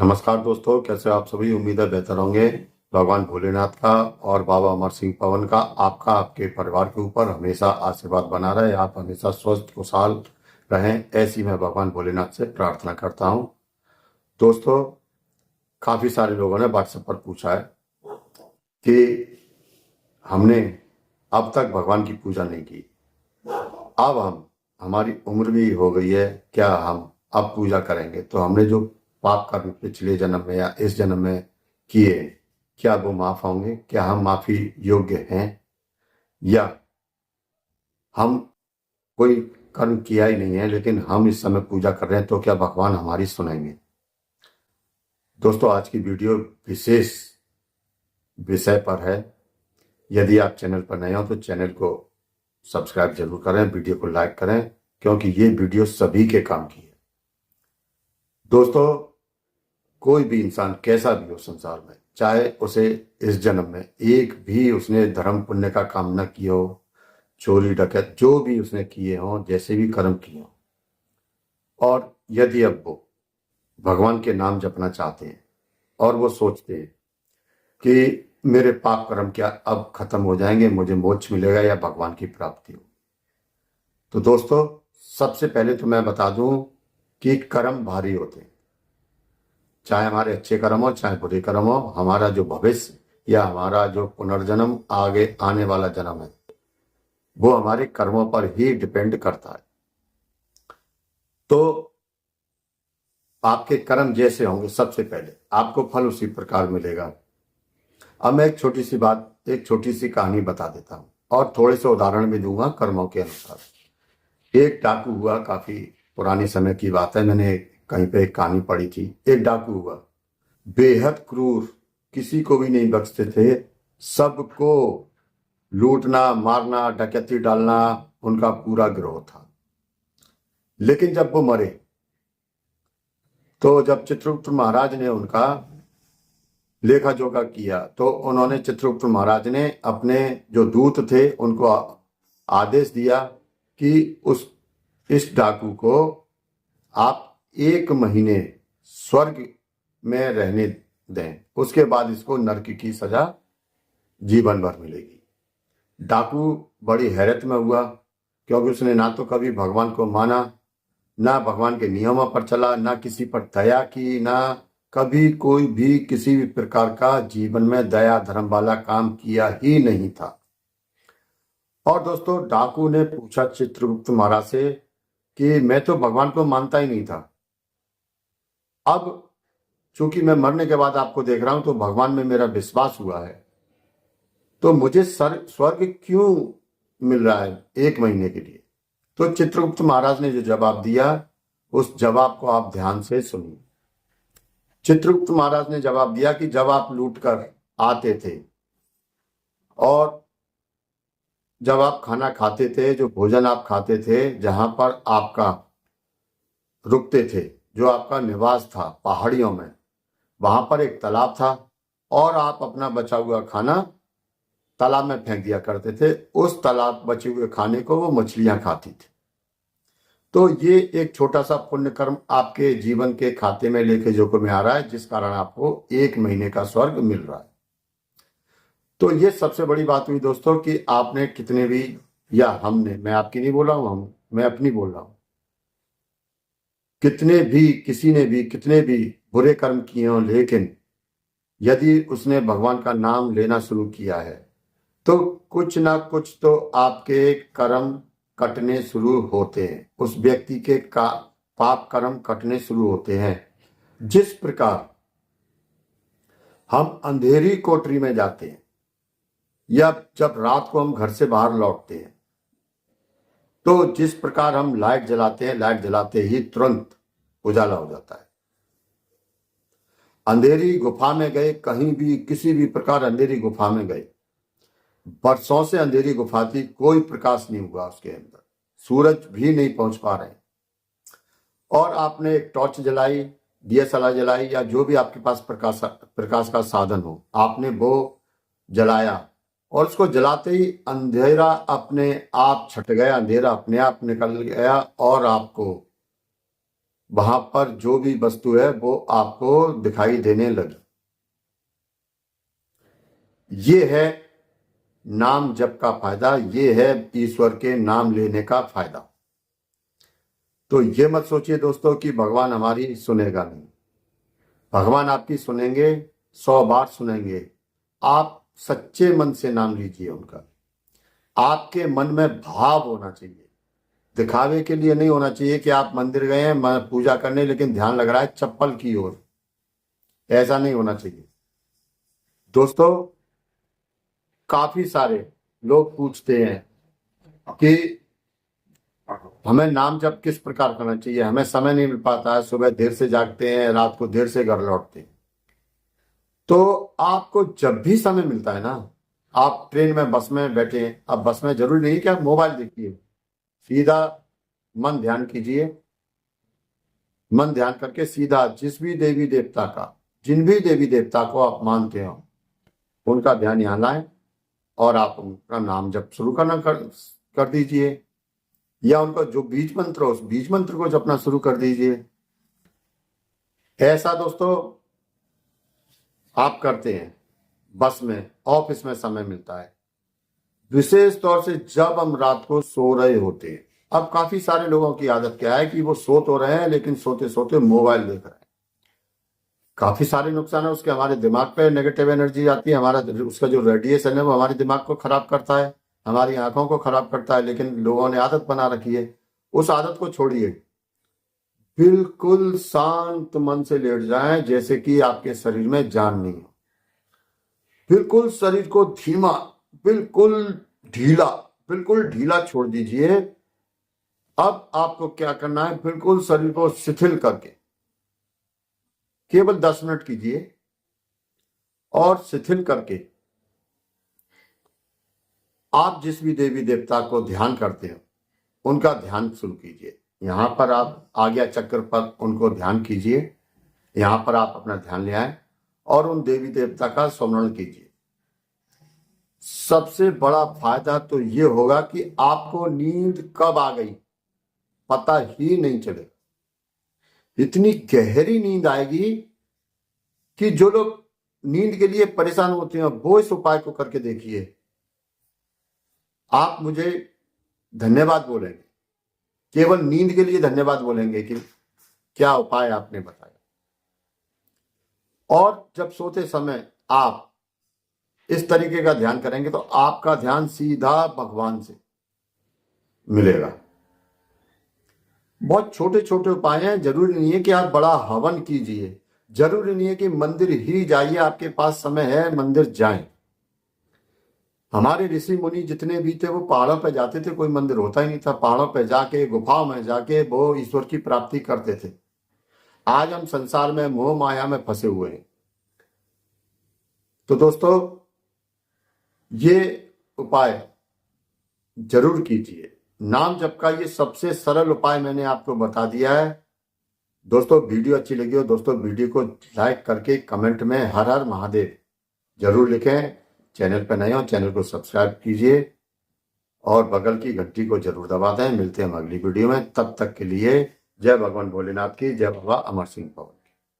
नमस्कार दोस्तों, कैसे आप सभी। उम्मीद है बेहतर होंगे। भगवान भोलेनाथ का और बाबा अमर सिंह पवन का आपका आपके परिवार के ऊपर हमेशा आशीर्वाद बना रहे। आप हमेशा स्वस्थ खुशहाल रहें, ऐसी मैं भगवान भोलेनाथ से प्रार्थना करता हूं। दोस्तों, काफी सारे लोगों ने व्हाट्सएप पर पूछा है कि हमने अब तक भगवान की पूजा नहीं की, अब हमारी उम्र भी हो गई है, क्या हम अब पूजा करेंगे? तो हमने जो पाप कर्म पिछले जन्म में या इस जन्म में किए, क्या वो माफ होंगे? क्या हम माफी योग्य हैं? या हम कोई कर्म किया ही नहीं है लेकिन हम इस समय पूजा कर रहे हैं, तो क्या भगवान हमारी सुनेंगे? दोस्तों, आज की वीडियो विशेष विषय पर है। यदि आप चैनल पर नए हो तो चैनल को सब्सक्राइब जरूर करें, वीडियो को लाइक करें, क्योंकि ये वीडियो सभी के काम की है। दोस्तों, कोई भी इंसान कैसा भी हो संसार में, चाहे उसे इस जन्म में एक भी उसने धर्म पुण्य का काम न किया हो, चोरी डकैत जो भी उसने किए हों, जैसे भी कर्म किए हों, और यदि अब वो भगवान के नाम जपना चाहते हैं और वो सोचते हैं कि मेरे पाप कर्म क्या अब खत्म हो जाएंगे, मुझे मोक्ष मिलेगा या भगवान की प्राप्ति हो, तो दोस्तों सबसे पहले तो मैं बता दूं कि कर्म भारी होते हैं। चाहे हमारे अच्छे कर्म हो चाहे बुरे कर्म हो, हमारा जो भविष्य या हमारा जो पुनर्जन्म आगे आने वाला जन्म है वो हमारे कर्मों पर ही डिपेंड करता है। तो आपके कर्म जैसे होंगे, सबसे पहले आपको फल उसी प्रकार मिलेगा। अब मैं एक छोटी सी कहानी बता देता हूं और थोड़े से उदाहरण भी दूंगा कर्मों के अनुसार। एक डाकू हुआ, काफी पुराने समय की बात है, मैंने कहीं पे एक कहानी पढ़ी थी। एक डाकू हुआ, बेहद क्रूर, किसी को भी नहीं बख्शते थे, सबको लूटना मारना डकैती डालना उनका पूरा गिरोह था। लेकिन जब वो मरे तो जब चित्रगुप्त महाराज ने उनका लेखा जोखा किया तो उन्होंने चित्रगुप्त महाराज ने अपने जो दूत थे उनको आदेश दिया कि इस डाकू को आप 1 महीने स्वर्ग में रहने दें, उसके बाद इसको नरक की सजा जीवन भर मिलेगी। डाकू बड़ी हैरत में हुआ, क्योंकि उसने ना तो कभी भगवान को माना, ना भगवान के नियमों पर चला, ना किसी पर दया की, ना कभी कोई भी किसी भी प्रकार का जीवन में दया धर्म वाला काम किया ही नहीं था। और दोस्तों, डाकू ने पूछा चित्रगुप्त महाराज से कि मैं तो भगवान को मानता ही नहीं था, अब चूंकि मैं मरने के बाद आपको देख रहा हूं तो भगवान में मेरा विश्वास हुआ है, तो मुझे स्वर्ग क्यों मिल रहा है 1 महीने के लिए? तो चित्रगुप्त महाराज ने जो जवाब दिया, उस जवाब को आप ध्यान से सुनिए। चित्रगुप्त महाराज ने जवाब दिया कि जब आप लूट कर आते थे और जब आप खाना खाते थे, जो भोजन आप खाते थे, जहां पर आपका रुकते थे, जो आपका निवास था पहाड़ियों में, वहां पर एक तालाब था और आप अपना बचा हुआ खाना तालाब में फेंक दिया करते थे। उस तालाब बचे हुए खाने को वो मछलियां खाती थी। तो ये एक छोटा सा पुण्य कर्म आपके जीवन के खाते में लेके जो में आ रहा है, जिस कारण आपको 1 महीने का स्वर्ग मिल रहा है। तो ये सबसे बड़ी बात हुई दोस्तों कि आपने कितने भी, या हमने, मैं आपकी नहीं बोल रहा हूं, मैं अपनी बोल रहा हूं, कितने भी किसी ने भी कितने भी बुरे कर्म किए हों, लेकिन यदि उसने भगवान का नाम लेना शुरू किया है तो कुछ ना कुछ तो आपके कर्म कटने शुरू होते हैं, उस व्यक्ति के का पाप कर्म कटने शुरू होते हैं। जिस प्रकार हम अंधेरी कोठरी में जाते हैं या जब रात को हम घर से बाहर लौटते हैं, तो जिस प्रकार हम लाइट जलाते हैं, लाइट जलाते ही तुरंत उजाला हो जाता है। अंधेरी गुफा में गए, कहीं भी किसी भी प्रकार अंधेरी गुफा में गए, बरसों से अंधेरी गुफा थी, कोई प्रकाश नहीं हुआ उसके अंदर, सूरज भी नहीं पहुंच पा रहे, और आपने एक टॉर्च जलाई, डीएसएलआर जलाई, या जो भी आपके पास प्रकाश का साधन हो, आपने वो जलाया और उसको जलाते ही अंधेरा अपने आप छट गया, अंधेरा अपने आप निकल गया और आपको वहां पर जो भी वस्तु है वो आपको दिखाई देने लगी। ये है नाम जप का फायदा, ये है ईश्वर के नाम लेने का फायदा। तो ये मत सोचिए दोस्तों कि भगवान हमारी सुनेगा नहीं। भगवान आपकी सुनेंगे, 100 बार सुनेंगे। आप सच्चे मन से नाम लीजिए उनका। आपके मन में भाव होना चाहिए, दिखावे के लिए नहीं होना चाहिए कि आप मंदिर गए हैं पूजा करने लेकिन ध्यान लग रहा है चप्पल की ओर। ऐसा नहीं होना चाहिए दोस्तों। काफी सारे लोग पूछते हैं कि हमें नाम जप किस प्रकार करना चाहिए, हमें समय नहीं मिल पाता है, सुबह देर से जागते हैं, रात को देर से घर लौटते हैं। तो आपको जब भी समय मिलता है ना, आप ट्रेन में बस में बैठे हैं, अब बस में जरूरी नहीं कि आप मोबाइल देखिए, सीधा मन ध्यान कीजिए। मन ध्यान करके सीधा जिस भी देवी देवता का, जिन भी देवी देवता को आप मानते हो उनका ध्यान यहाँ लाएं और आप उनका नाम जप शुरू कर दीजिए, या उनका जो बीज मंत्र हो उस बीज मंत्र को जपना शुरू कर दीजिए। ऐसा दोस्तों आप करते हैं बस में, ऑफिस में समय मिलता है, विशेष तौर से जब हम रात को सो रहे होते हैं। अब काफी सारे लोगों की आदत क्या है कि वो सो तो रहे हैं लेकिन सोते सोते मोबाइल देख रहे हैं। काफी सारे नुकसान है उसके। हमारे दिमाग पे नेगेटिव एनर्जी आती है, हमारा उसका जो रेडिएशन है वो हमारे दिमाग को खराब करता है, हमारी आंखों को खराब करता है। लेकिन लोगों ने आदत बना रखी है, उस आदत को छोड़िए। बिल्कुल शांत मन से लेट जाएं जैसे कि आपके शरीर में जान नहीं हो। बिल्कुल शरीर को धीमा, बिल्कुल ढीला छोड़ दीजिए। अब आपको क्या करना है, बिल्कुल शरीर को शिथिल करके केवल 10 मिनट कीजिए और शिथिल करके आप जिस भी देवी देवता को ध्यान करते हो उनका ध्यान शुरू कीजिए। यहां पर आप आज्ञा चक्र पर उनको ध्यान कीजिए, यहां पर आप अपना ध्यान ले आए और उन देवी देवता का स्मरण कीजिए। सबसे बड़ा फायदा तो ये होगा कि आपको नींद कब आ गई पता ही नहीं चलेगा। इतनी गहरी नींद आएगी कि जो लोग नींद के लिए परेशान होते हैं वो इस उपाय को करके देखिए। आप मुझे धन्यवाद बोलेंगे, केवल नींद के लिए धन्यवाद बोलेंगे कि क्या उपाय आपने बताया। और जब सोते समय आप इस तरीके का ध्यान करेंगे तो आपका ध्यान सीधा भगवान से मिलेगा। बहुत छोटे छोटे उपाय हैं, जरूरी नहीं है कि आप बड़ा हवन कीजिए, जरूरी नहीं है कि मंदिर ही जाइए, आपके पास समय है मंदिर जाएं। हमारे ऋषि मुनि जितने भी थे वो पहाड़ों पर जाते थे, कोई मंदिर होता ही नहीं था। पहाड़ों पर जाके गुफाओं में जाके वो ईश्वर की प्राप्ति करते थे। आज हम संसार में मोह माया में फंसे हुए हैं। तो दोस्तों ये उपाय जरूर कीजिए। नाम जप का ये सबसे सरल उपाय मैंने आपको बता दिया है। दोस्तों वीडियो अच्छी लगी हो दोस्तों वीडियो को लाइक करके कमेंट में हर हर महादेव जरूर लिखें। चैनल पर नए हो चैनल को सब्सक्राइब कीजिए और बगल की घंटी को जरूर दबा दें। मिलते हैं हम अगली वीडियो में, तब तक के लिए जय भगवान भोलेनाथ की, जय बाबा अमर सिंह पवन।